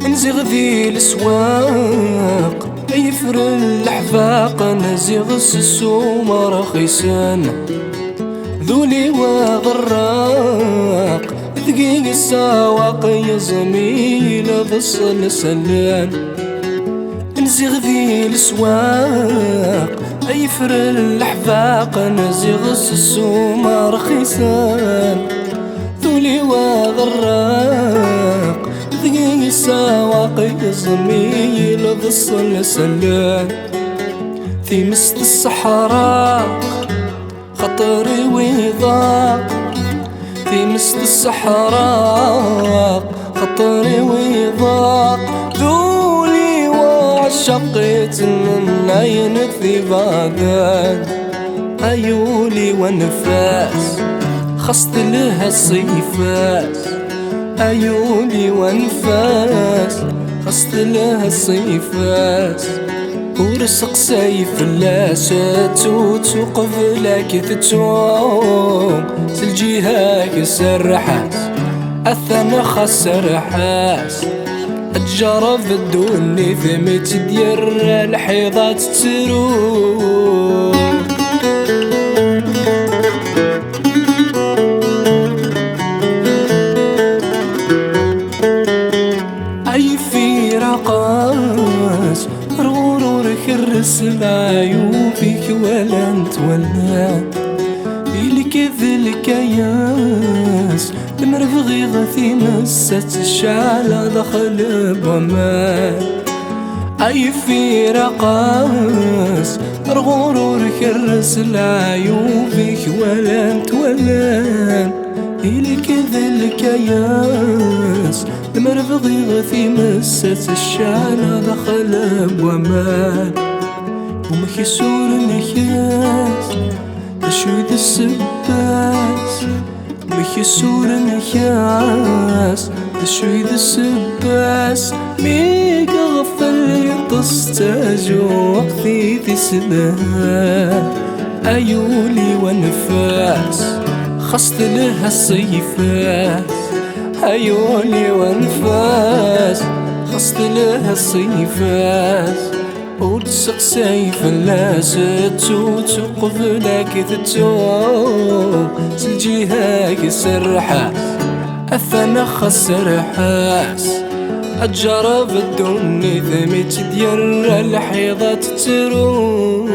نزيغ ذي الاسواق يفر الحفاق، نزيغ السوم رخيصان ذولي وغراق دقيق السواق يا زميل بصل سلان. نزيغ ذي الاسواق يفر الحفاق، نزيغ السوم رخيصان ذولي وغراق دقيق السواق يا زميل بصل سلان. في مسط الصحراء خطري وضاق، في مسط الصحراء خطري وضاق ذولي وعشقت من عين في بغداد. عيولي ونفاس خصت لها الصيفاس، عيولي ونفاس خصت لها الصيفاس. ورسق سيف اللاسات وتوقف لك تتوم سلجيهاك سرحاس أثنى خسر حاس. أتجرب الدوني ثمت دير الحيضات تروم. أي في رقاص رغرور كرس بعيوبك ولا انت ولا الكذل الكياس المرفغي غثي مسات الشعلة دخل بمان. أي في رقاص رغرور كرس لعيوبك ولا انت ولا الكذل الكياس المرفغي غثي مسات الشعلة دخل بمان. ومكسور النكاس تشويد السباس، مكسور النكاس تشويد السباس. ميك غفل تستاجو وقتي تسبها. عيولي ونفاس خصت لها الصيفاس، عيولي ونفاس خصت لها الصيفاس. وتسق سيف اللاسات وتوقف لك تتوب سلجيهاك سرحاس أثنى خسر حاس. أتجرب الدني ثمت ديال الحيضات تروم.